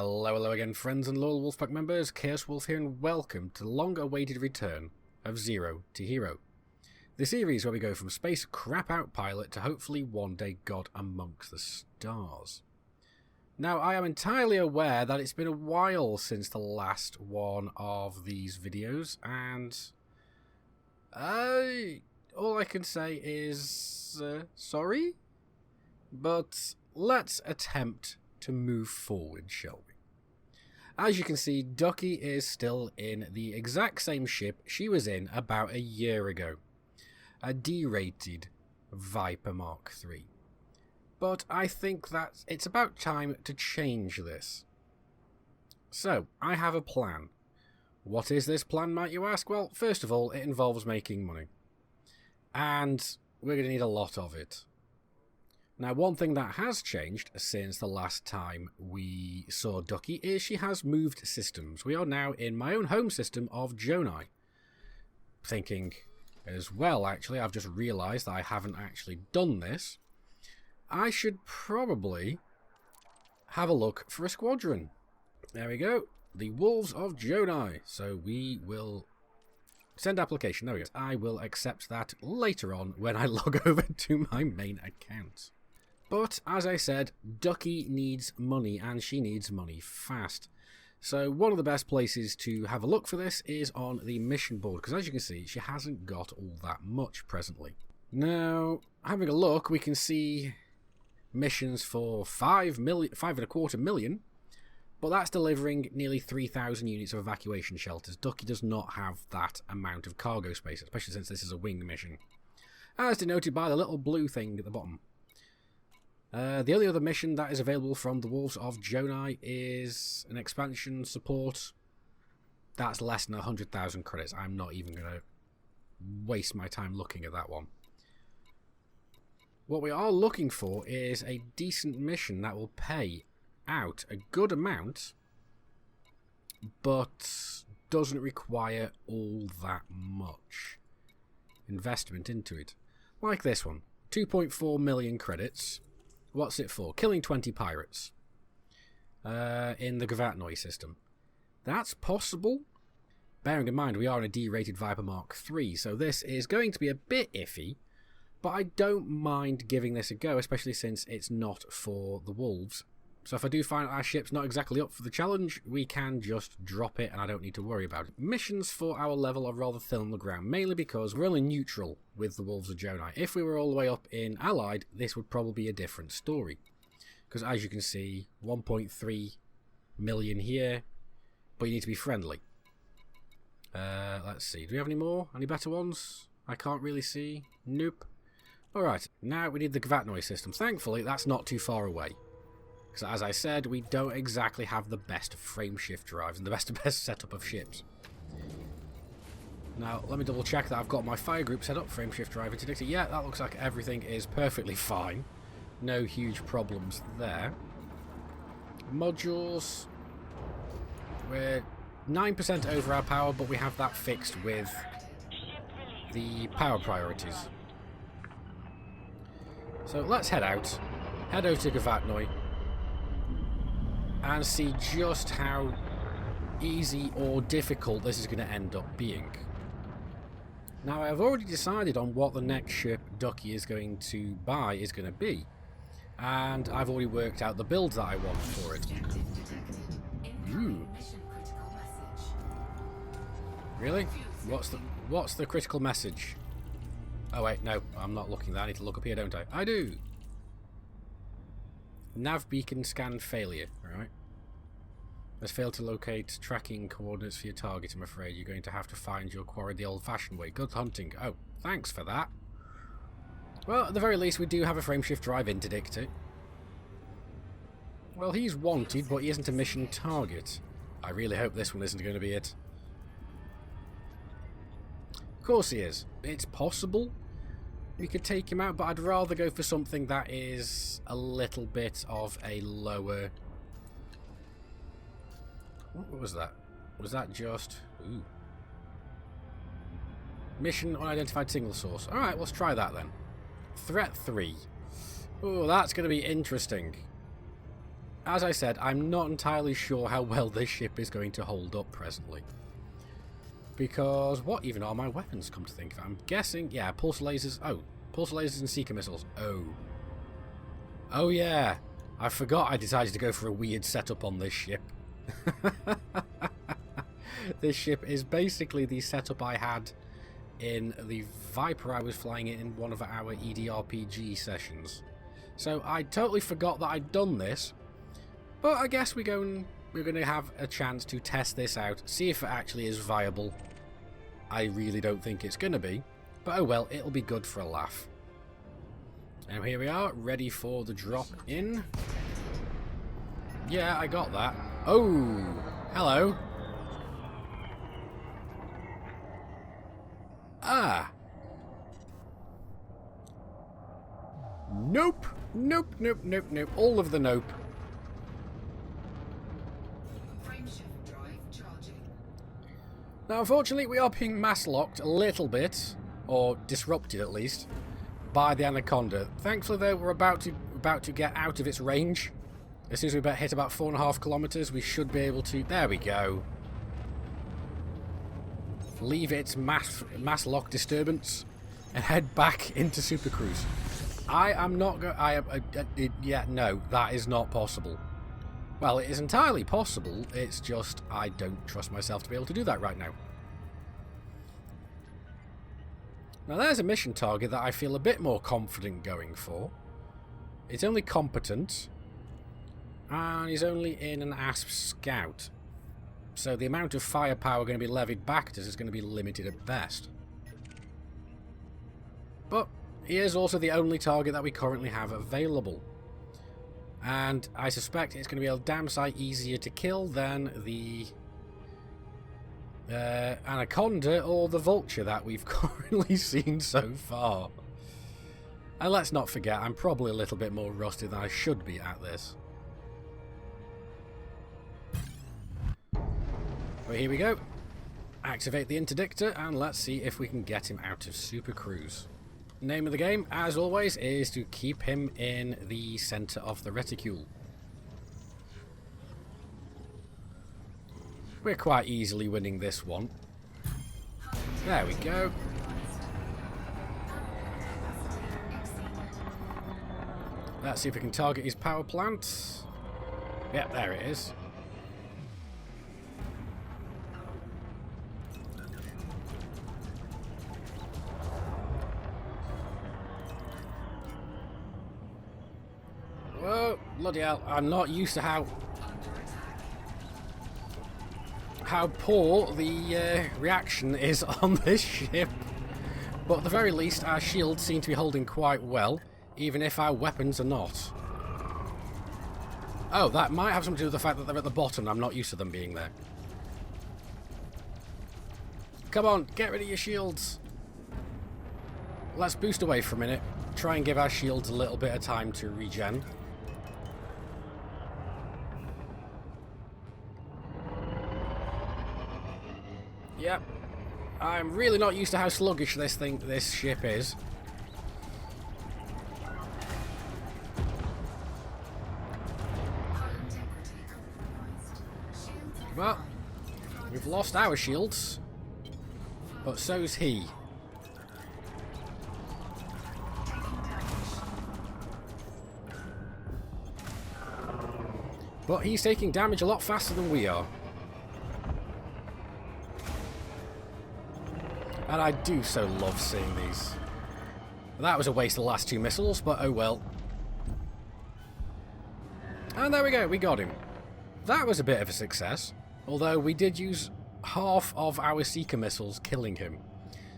Hello again, friends and loyal Wolfpack members. Chaos Wolf here, and welcome to the long-awaited return of Zero to Hero. The series where we go from space crap-out pilot to hopefully one day God amongst the stars. Now, I am entirely aware that it's been a while since the last one of these videos, and all I can say is sorry, but let's attempt to move forward, shall we? As you can see, Ducky is still in the exact same ship she was in about a year ago. A D-rated Viper Mark III. But I think that it's about time to change this. So, I have a plan. What is this plan, might you ask? Well, first of all, it involves making money. And we're going to need a lot of it. Now, one thing that has changed since the last time we saw Ducky is she has moved systems. We are now in my own home system of Jonai. Thinking as well, actually, I've just realised that I haven't actually done this. I should probably have a look for a squadron. There we go. The Wolves of Jonai. So we will send application. There we go. I will accept that later on when I log over to my main account. But, as I said, Ducky needs money, and she needs money fast. So one of the best places to have a look for this is on the mission board, because as you can see, she hasn't got all that much presently. Now, having a look, we can see missions for 5.25 million, but that's delivering nearly 3,000 units of evacuation shelters. Ducky does not have that amount of cargo space, especially since this is a wing mission, as denoted by the little blue thing at the bottom. The only other mission that is available from the Wolves of Jonai is an expansion support. That's less than 100,000 credits. I'm not even going to waste my time looking at that one. What we are looking for is a decent mission that will pay out a good amount, but doesn't require all that much investment into it. Like this one, 2.4 million credits. What's it for? Killing 20 pirates in the Gavatnoi system. That's possible. Bearing in mind we are in a D-rated Viper Mark III, so this is going to be a bit iffy, but I don't mind giving this a go, especially since it's not for the Wolves. So if I do find our ship's not exactly up for the challenge, we can just drop it and I don't need to worry about it. Missions for our level are rather thin on the ground, mainly because we're only neutral with the Wolves of Jonai. If we were all the way up in Allied, this would probably be a different story. Because as you can see, 1.3 million here, but you need to be friendly. Let's see, do we have any more? Any better ones? I can't really see. Nope. Alright, now we need the Gavatnoi system. Thankfully, that's not too far away. Because as I said, we don't exactly have the best frameshift drives and the best setup of ships. Now, let me double check that I've got my fire group set up, frameshift drive interdictor. Yeah, that looks like everything is perfectly fine. No huge problems there. Modules. We're 9% over our power, but we have that fixed with the power priorities. So let's head out. Head over to Gavatnoi. And see just how easy or difficult this is going to end up being. Now, I've already decided on what the next ship Ducky is going to buy is going to be. And I've already worked out the build that I want for it. Ooh. Really? What's the critical message? Oh wait, no, I'm not looking at that. I need to look up here, don't I? I do! Nav beacon scan failure. Alright. Has failed to locate tracking coordinates for your target, I'm afraid. You're going to have to find your quarry the old-fashioned way. Good hunting. Oh, thanks for that. Well, at the very least, we do have a frameshift drive interdictor. Well, he's wanted, but he isn't a mission target. I really hope this one isn't going to be it. Of course he is. It's possible we could take him out, but I'd rather go for something that is a little bit of a lower... What was that? Was that just... Ooh. Mission unidentified signal source. Alright, let's try that then. Threat 3. Oh, that's going to be interesting. as I said, I'm not entirely sure how well this ship is going to hold up presently. Because what even are my weapons, come to think of it? I'm guessing, yeah, pulse lasers. Oh, pulse lasers and seeker missiles. Oh yeah, I forgot I decided to go for a weird setup on this ship. This ship is basically the setup I had in the Viper I was flying in one of our EDRPG sessions. So I totally forgot that I'd done this, but I guess we're going to have a chance to test this out, see if it actually is viable. I really don't think it's going to be, but oh well, it'll be good for a laugh. And here we are, ready for the drop in. Yeah, I got that. Oh, hello. Ah. Nope. Nope, nope, nope, nope. All of the nope. Now, unfortunately, we are being mass-locked a little bit, or disrupted at least, by the Anaconda. Thankfully, though, we're about to get out of its range. As soon as we hit about 4.5 kilometers, we should be able to... There we go. Leave its mass lock disturbance and head back into Super Cruise. I am not going... yeah, no, that is not possible. Well, it is entirely possible, it's just I don't trust myself to be able to do that right now. Now there's a mission target that I feel a bit more confident going for. It's only competent, and he's only in an ASP Scout. So the amount of firepower going to be levied back at us is going to be limited at best. But he is also the only target that we currently have available. And I suspect it's going to be a damn sight easier to kill than the Anaconda or the Vulture that we've currently seen so far. And let's not forget, I'm probably a little bit more rusty than I should be at this. But here we go. Activate the interdictor and let's see if we can get him out of Super Cruise. Name of the game, as always, is to keep him in the centre of the reticule. We're quite easily winning this one. There we go. Let's see if we can target his power plant. Yep, there it is. Whoa, bloody hell, I'm not used to how poor the reaction is on this ship. But at the very least, our shields seem to be holding quite well, even if our weapons are not. Oh, that might have something to do with the fact that they're at the bottom. I'm not used to them being there. Come on, get rid of your shields. Let's boost away for a minute. Try and give our shields a little bit of time to regen. Yep. I'm really not used to how sluggish this ship is. Well, we've lost our shields, but so's he. But he's taking damage a lot faster than we are. And I do so love seeing these. That was a waste of the last two missiles, but oh well. And there we go, we got him. That was a bit of a success, although we did use half of our seeker missiles killing him.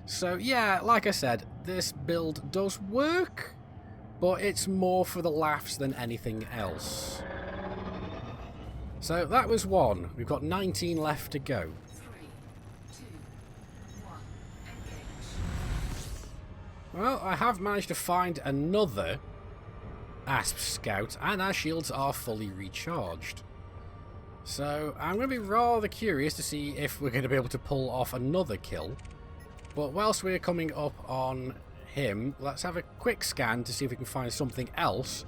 So yeah, like I said, this build does work, but it's more for the laughs than anything else. So that was one. We've got 19 left to go. Well, I have managed to find another ASP Scout, and our shields are fully recharged. So I'm going to be rather curious to see if we're going to be able to pull off another kill. But whilst we're coming up on him, let's have a quick scan to see if we can find something else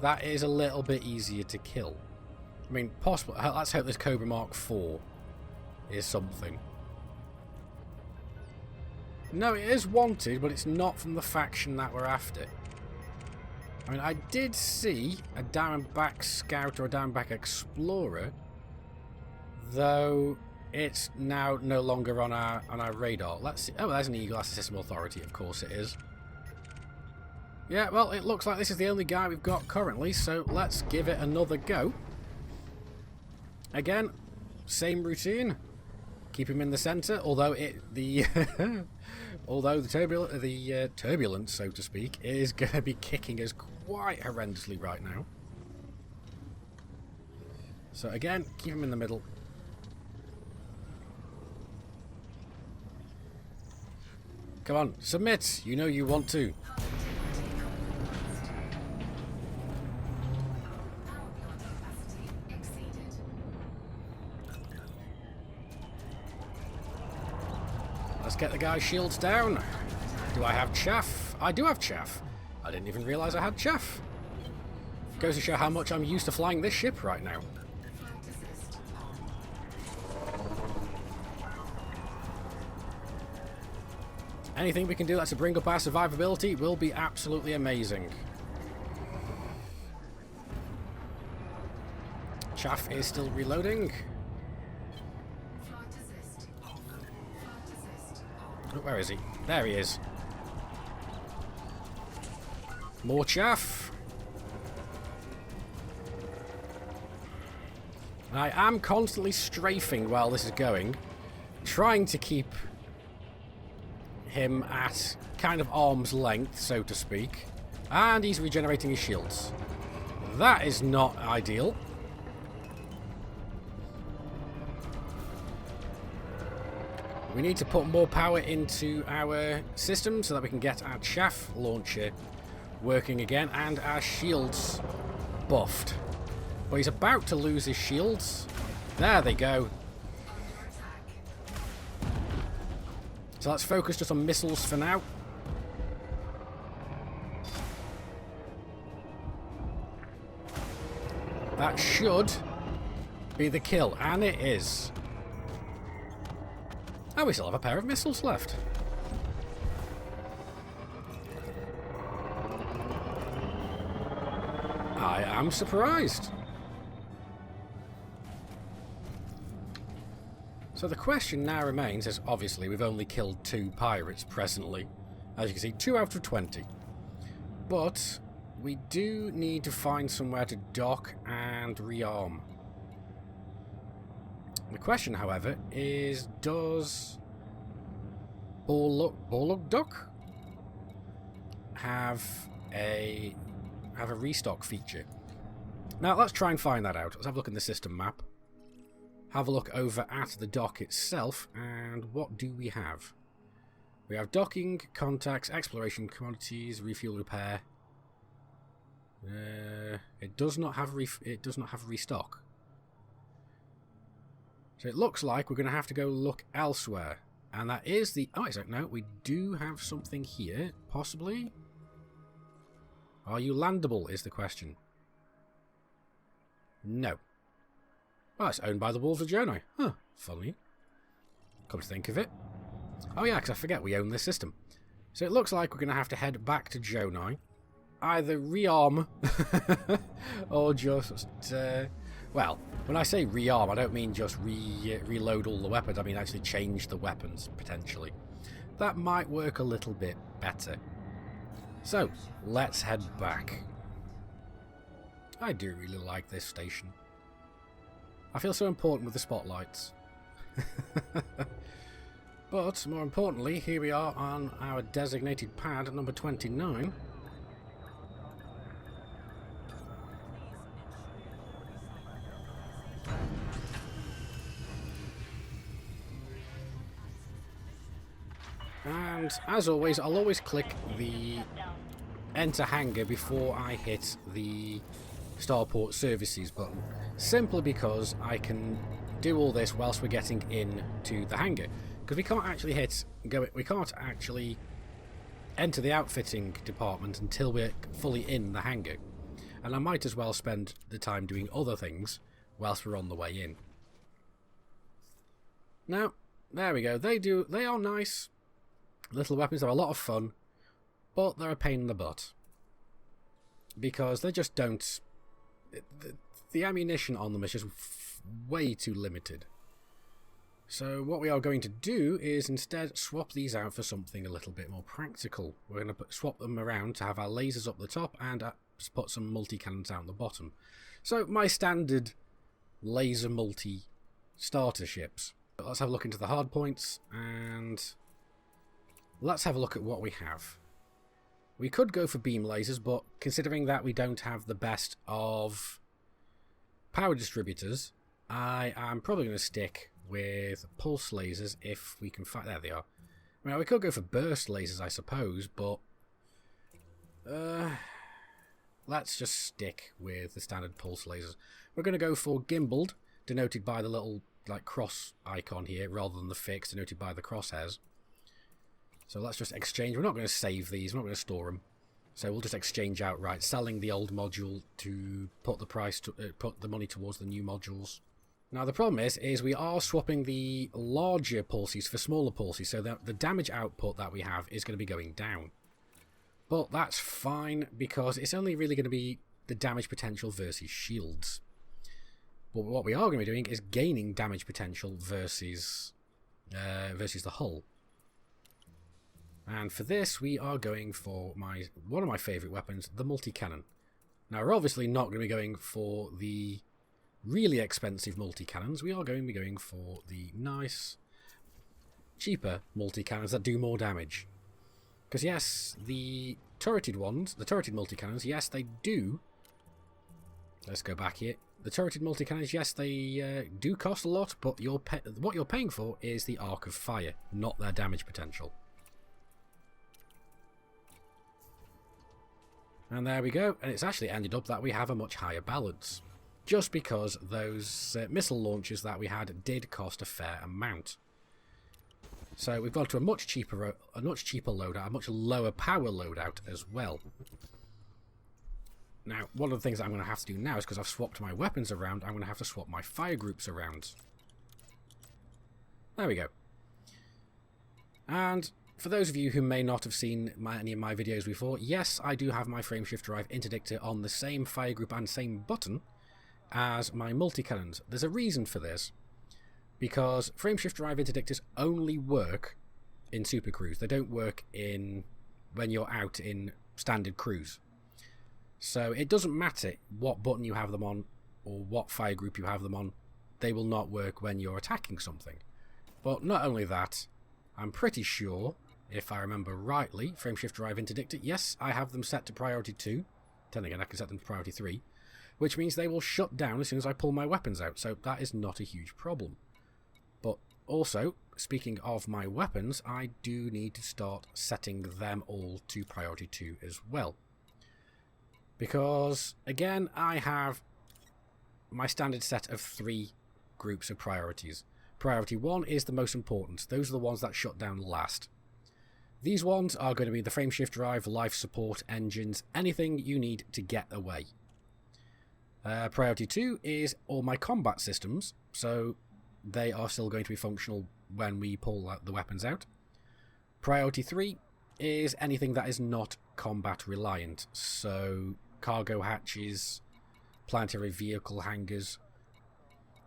that is a little bit easier to kill. I mean, possible. Let's hope this Cobra Mark IV is something. No, it is wanted, but it's not from the faction that we're after. I mean, I did see a Diamondback Scout or a Diamondback Explorer, though it's now no longer on our radar. Let's see. Oh, there's an Eagle. That's the System Authority. Of course it is. Yeah, well, it looks like this is the only guy we've got currently, so let's give it another go. Again, same routine. Keep him in the centre, although the turbulence, so to speak, is going to be kicking us quite horrendously right now. So again, keep him in the middle. Come on, submit. You know you want to. Let's get the guy's shields down. Do I have chaff? I do have chaff. I didn't even realise I had chaff. Goes to show how much I'm used to flying this ship right now. Anything we can do that's to bring up our survivability will be absolutely amazing. Chaff is still reloading. Oh, where is he? There he is. More chaff. And I am constantly strafing while this is going, trying to keep him at kind of arm's length, so to speak. And he's regenerating his shields. That is not ideal. We need to put more power into our system so that we can get our chaff launcher working again and our shields buffed. But he's about to lose his shields. There they go. So let's focus just on missiles for now. That should be the kill, and it is. Oh, we still have a pair of missiles left. I am surprised. So the question now remains, as obviously we've only killed 2 pirates presently. As you can see, 2 out of 20. But we do need to find somewhere to dock and rearm. The question, however, is does Borlug Duck have a restock feature? Now let's try and find that out. Let's have a look in the system map. Have a look over at the dock itself, and what do we have? We have docking, contacts, exploration, commodities, refuel, repair. It does not have restock. So it looks like we're going to have to go look elsewhere. And that is the... Oh, no, we do have something here, possibly. Are you landable, is the question. No. Well, it's owned by the Wolves of Jonai. Huh, funny. Come to think of it. Oh yeah, because I forget we own this system. So it looks like we're going to have to head back to Jonai. Either rearm or just... well, when I say rearm, I don't mean just reload all the weapons. I mean actually change the weapons, potentially. That might work a little bit better. So, let's head back. I do really like this station. I feel so important with the spotlights. But, more importantly, here we are on our designated pad, number 29. And, as always, I'll always click the enter hangar before I hit the Starport Services button, simply because I can do all this whilst we're getting into the hangar, because we can't actually enter the outfitting department until we're fully in the hangar. and I might as well spend the time doing other things whilst we're on the way in. Now, there we go. They are nice little weapons. They're a lot of fun, but they're a pain in the butt because they just don't. The ammunition on them is just way too limited. So what we are going to do is instead swap these out for something a little bit more practical. We're going to swap them around to have our lasers up the top and put some multi-cannons down the bottom. So my standard laser multi starter ships. But let's have a look into the hard points and let's have a look at what we have. We could go for beam lasers, but considering that we don't have the best of power distributors, I am probably going to stick with pulse lasers if we can find. There they are. Now we could go for burst lasers, I suppose, but let's just stick with the standard pulse lasers. We're going to go for gimbaled, denoted by the little cross icon here, rather than the fixed, denoted by the crosshairs. So let's just exchange. We're not going to save these. We're not going to store them. So we'll just exchange outright, selling the old module to put the price to put the money towards the new modules. Now the problem is we are swapping the larger pulses for smaller pulses, so that the damage output that we have is going to be going down. But that's fine because it's only really going to be the damage potential versus shields. But what we are going to be doing is gaining damage potential versus the hull. And for this, we are going for one of my favourite weapons, the multi-cannon. Now, we're obviously not going to be going for the really expensive multi-cannons. We are going to be going for the nice, cheaper multi-cannons that do more damage. Because yes, the turreted ones, the turreted multi-cannons, yes, they do. Let's go back here. The turreted multi-cannons, yes, they do cost a lot, but what you're paying for is the arc of fire, not their damage potential. And there we go, and it's actually ended up that we have a much higher balance, just because those missile launchers that we had did cost a fair amount. So we've gone to a much cheaper loadout, a much lower power loadout as well. Now, one of the things that I'm going to have to do now is because I've swapped my weapons around, I'm going to have to swap my fire groups around. There we go. And for those of you who may not have seen any of my videos before, yes, I do have my frameshift drive interdictor on the same fire group and same button as my multi-cannons. There's a reason for this, because frameshift drive interdictors only work in super cruise. They don't work when you're out in standard cruise. So it doesn't matter what button you have them on or what fire group you have them on, they will not work when you're attacking something. But not only that, I'm pretty sure, if I remember rightly, frameshift drive interdictor, yes, I have them set to priority 2. Then again, I can set them to priority 3, which means they will shut down as soon as I pull my weapons out, so that is not a huge problem. But also, speaking of my weapons, I do need to start setting them all to priority 2 as well. Because, again, I have my standard set of 3 groups of priorities. Priority 1 is the most important. Those are the ones that shut down last. These ones are going to be the frameshift drive, life support, engines, anything you need to get away. Priority 2 is all my combat systems, so they are still going to be functional when we pull the weapons out. Priority 3 is anything that is not combat reliant, so cargo hatches, planetary vehicle hangars,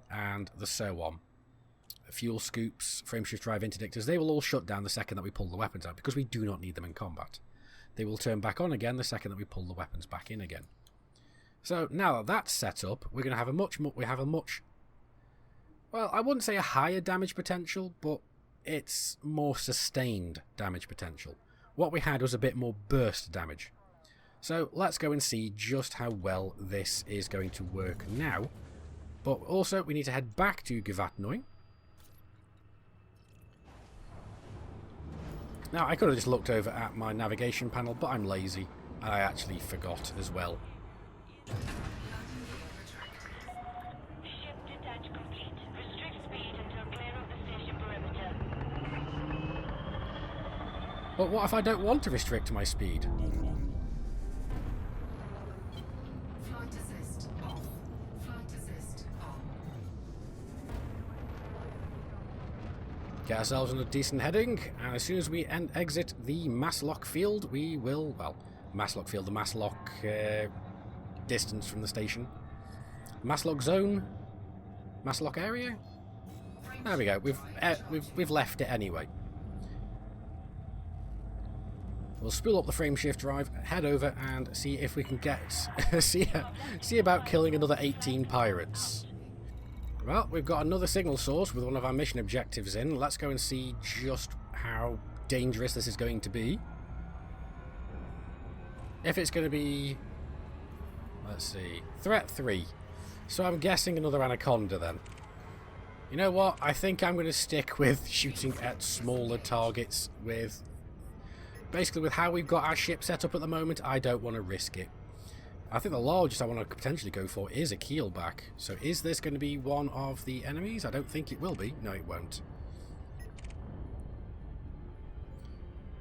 and the so on. Fuel scoops, frameshift drive interdictors, they will all shut down the second that we pull the weapons out, because we do not need them in combat. They will turn back on again the second that we pull the weapons back in again. So now that that's set up, we're going to have a much, well, I wouldn't say a higher damage potential, but it's more sustained damage potential. What we had was a bit more burst damage. So let's go and see just how well this is going to work now. But also, we need to head back to Givatnoi. Now, I could have just looked over at my navigation panel, but I'm lazy, and I actually forgot as well. Ship detach complete. Restrict speed until clear of the station perimeter. But what if I don't want to restrict my speed? Get ourselves on a decent heading, and as soon as we exit the Masslock field, we will, well, Masslock field, the Masslock distance from the station. Masslock zone? Masslock area? There we go, we've left it anyway. We'll spool up the frame shift drive, head over and see if we can get, see about killing another 18 pirates. Well, we've got another signal source with one of our mission objectives in. Let's go and see just how dangerous this is going to be. If it's going to be, let's see, threat 3. So I'm guessing another Anaconda then. You know what? I think I'm going to stick with shooting at smaller targets with... Basically, with how we've got our ship set up at the moment, I don't want to risk it. I think the largest I want to potentially go for is a keelback. So is this going to be one of the enemies? I don't think it will be. No, it won't.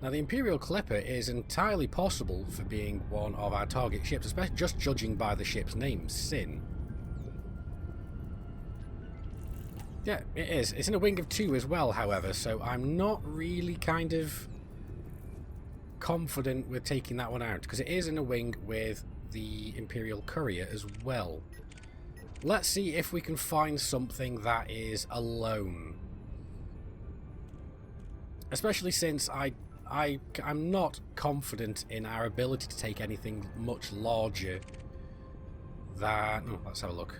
Now, the Imperial Clipper is entirely possible for being one of our target ships, especially just judging by the ship's name, Sin. Yeah, it is. It's in a wing of 2 as well, however, so I'm not really kind of confident with taking that one out, because it is in a wing with the Imperial Courier as well. Let's see if we can find something that is alone. Especially since I'm not confident in our ability to take anything much larger than... Oh, let's have a look.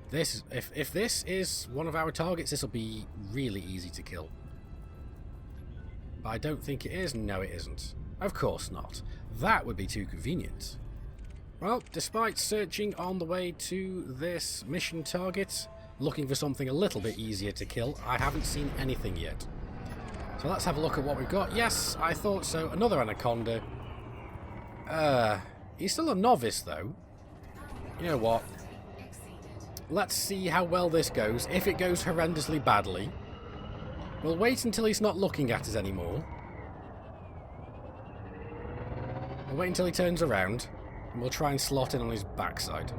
This, if this is one of our targets, this will be really easy to kill. But I don't think it is. No, it isn't. Of course not. That would be too convenient. Well, despite searching on the way to this mission target, looking for something a little bit easier to kill, I haven't seen anything yet. So let's have a look at what we've got. Yes, I thought so. Another Anaconda. He's still a novice, though. You know what? Let's see how well this goes. If it goes horrendously badly, we'll wait until he's not looking at us anymore. We'll wait until he turns around, and we'll try and slot in on his backside.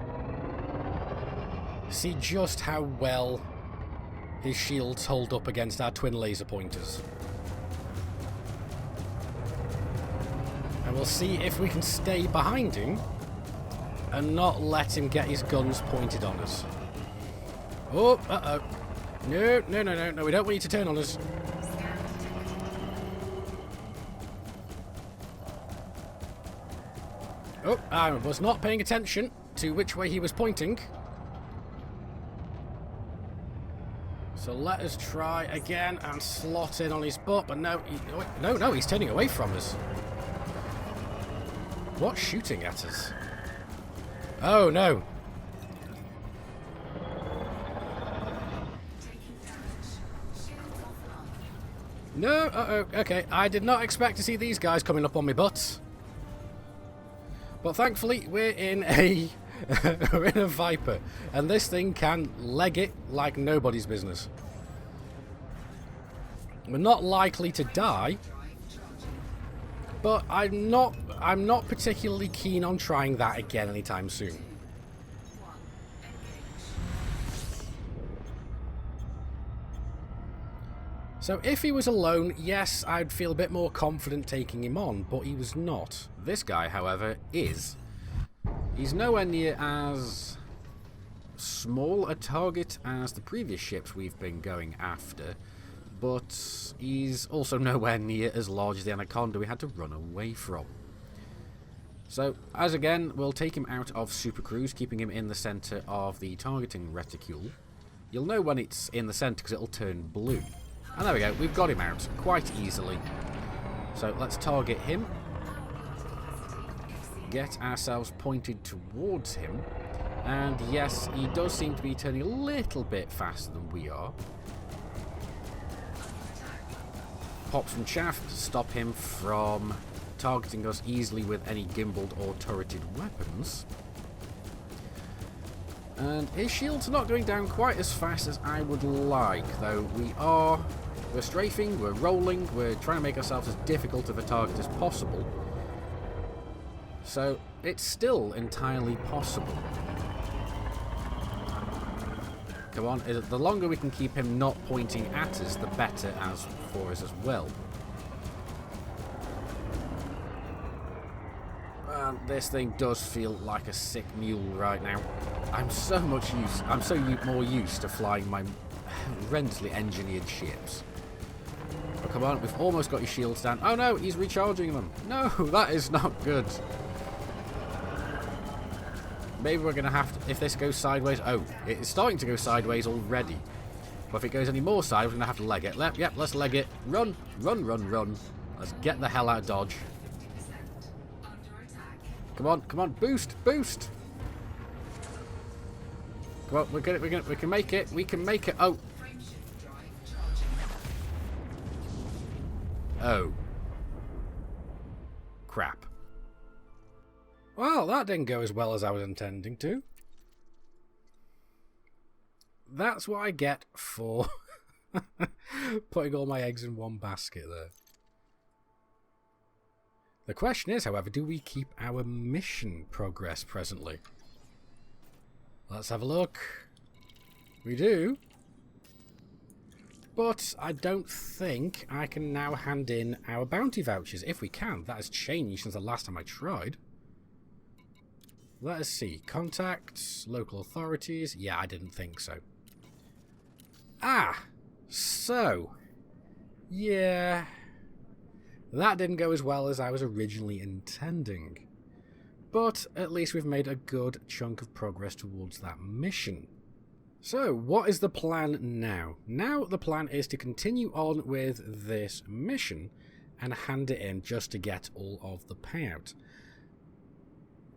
See just how well his shields hold up against our twin laser pointers. And we'll see if we can stay behind him and not let him get his guns pointed on us. Oh, uh-oh. No, we don't want you to turn on us. Oh, I was not paying attention to which way he was pointing. So let us try again and slot in on his butt, but no, no, he's turning away from us. What's shooting at us? Oh, no. No, uh-oh, okay. I did not expect to see these guys coming up on my butt. But thankfully, we're in a we're in a Viper, and this thing can leg it like nobody's business. We're not likely to die, but I'm not particularly keen on trying that again anytime soon. So if he was alone, yes, I'd feel a bit more confident taking him on, but he was not. This guy, however, is. He's nowhere near as small a target as the previous ships we've been going after, but he's also nowhere near as large as the Anaconda we had to run away from. So, as again, we'll take him out of Super Cruise, keeping him in the centre of the targeting reticule. You'll know when it's in the centre because it'll turn blue. And there we go, we've got him out quite easily. So let's target him. Get ourselves pointed towards him. And yes, he does seem to be turning a little bit faster than we are. Pop some chaff to stop him from targeting us easily with any gimbaled or turreted weapons. And his shields are not going down quite as fast as I would like, though we're strafing, we're rolling, we're trying to make ourselves as difficult of a target as possible. So it's still entirely possible. Come on. The longer we can keep him not pointing at us, the better as for us as well. And this thing does feel like a sick mule right now. I'm so more used to flying my horrendously engineered ships. Oh, come on, we've almost got your shields down. Oh no, he's recharging them. No, that is not good. Maybe we're going to have to, if this goes sideways. Oh, it's starting to go sideways already. But if it goes any more sideways, we're going to have to leg it. Yep, let's leg it. Run, run, run, run. Let's get the hell out of Dodge. Come on, come on, boost, boost. Come on, we can make it. We can make it. Oh. Oh. Crap. Well, that didn't go as well as I was intending to. That's what I get for putting all my eggs in one basket there. The question is, however, do we keep our mission progress presently? Let's have a look. We do. But I don't think I can now hand in our bounty vouchers. If we can, that has changed since the last time I tried. Let us see. Contacts, local authorities. Yeah, I didn't think so. Ah! So. Yeah. That didn't go as well as I was originally intending. But at least we've made a good chunk of progress towards that mission. So, what is the plan now? Now the plan is to continue on with this mission and hand it in just to get all of the payout.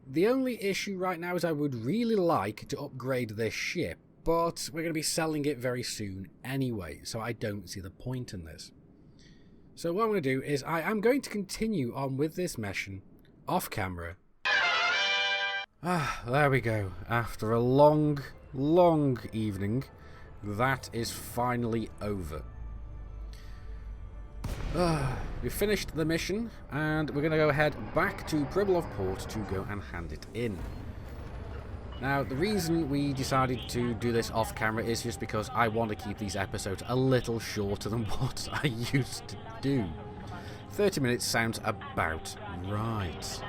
The only issue right now is I would really like to upgrade this ship, but we're going to be selling it very soon anyway, so I don't see the point in this. So what I'm going to do is I am going to continue on with this mission off camera. Ah, there we go. After a long evening, that is finally over. We've finished the mission, and we're going to go ahead back to Pribilov Port to go and hand it in. Now, the reason we decided to do this off camera is just because I want to keep these episodes a little shorter than what I used to do. 30 minutes sounds about right.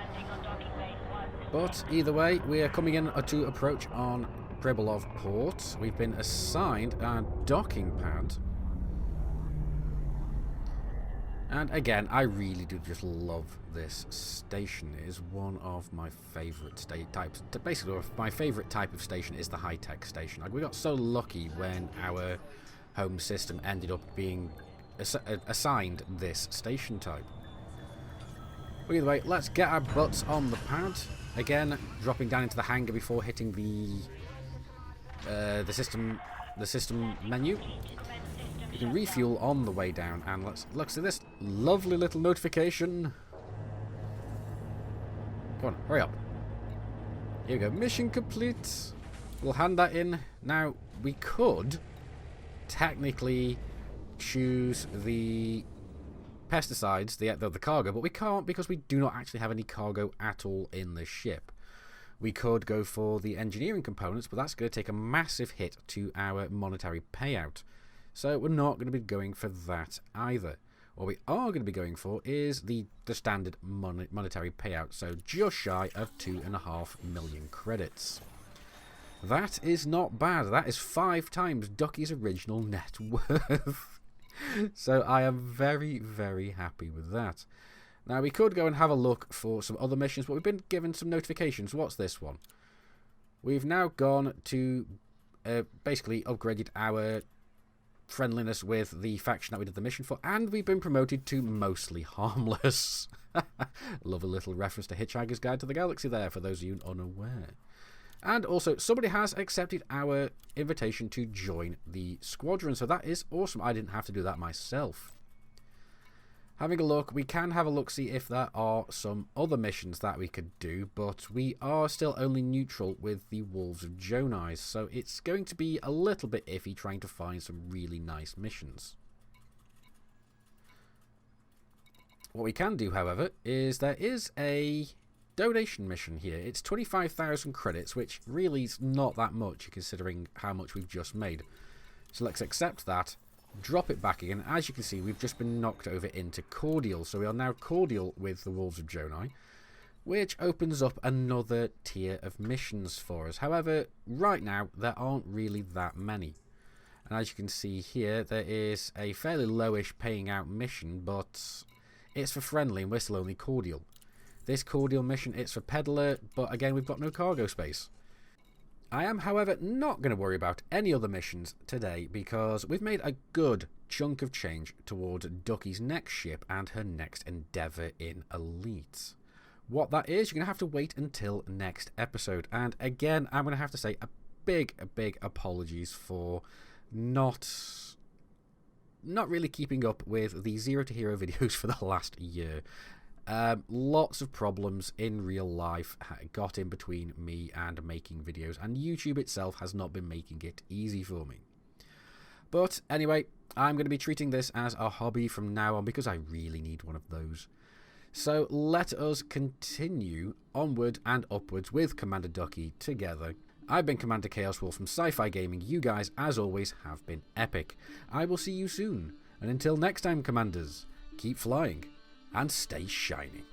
But either way, we are coming in to approach on Pribilov Port. We've been assigned our docking pad. And again, I really do just love this station. It is one of my favourite types. Basically, my favourite type of station is the high-tech station. Like, we got so lucky when our home system ended up being assigned this station type. But either way, let's get our butts on the pad. Again, dropping down into the hangar before hitting the system menu. You can refuel on the way down, and let's look at this lovely little notification. Come on, hurry up. Here we go, mission complete. We'll hand that in. Now, we could technically choose the pesticides, the cargo, but we can't because we do not actually have any cargo at all in the ship. We could go for the engineering components, but that's going to take a massive hit to our monetary payout. So we're not going to be going for that either. What we are going to be going for is the standard monetary payout, so just shy of 2.5 million credits. That is not bad. That is 5 times Ducky's original net worth. So I am very, very happy with that. Now we could go and have a look for some other missions, but we've been given some notifications. What's this one? We've now gone to basically upgraded our friendliness with the faction that we did the mission for, and we've been promoted to mostly harmless. Love a little reference to Hitchhiker's Guide to the Galaxy there, for those of you unaware. And also, somebody has accepted our invitation to join the squadron, so that is awesome. I didn't have to do that myself. Having a look, we can have a look, see if there are some other missions that we could do, but we are still only neutral with the Wolves of Jonais, so it's going to be a little bit iffy trying to find some really nice missions. What we can do, however, is there is a donation mission here. It's 25,000 credits, which really is not that much considering how much we've just made. So let's accept that, drop it back again. As you can see, we've just been knocked over into cordial. So we are now cordial with the Wolves of Jonai, which opens up another tier of missions for us. However, right now, there aren't really that many. And as you can see here, there is a fairly lowish paying out mission, but it's for friendly and we're still only cordial. This cordial mission, it's for peddler, but again, we've got no cargo space. I am, however, not going to worry about any other missions today because we've made a good chunk of change towards Ducky's next ship and her next endeavour in Elite. What that is, you're going to have to wait until next episode. And again, I'm going to have to say a big apologies for not really keeping up with the Zero to Hero videos for the last year. Lots of problems in real life got in between me and making videos, and YouTube itself has not been making it easy for me. But anyway, I'm going to be treating this as a hobby from now on because I really need one of those. So let us continue onward and upwards with Commander Ducky together. I've been Commander Chaos Wolf from Sci-Fi Gaming. You guys, as always, have been epic. I will see you soon. And until next time, Commanders, keep flying and stay shiny.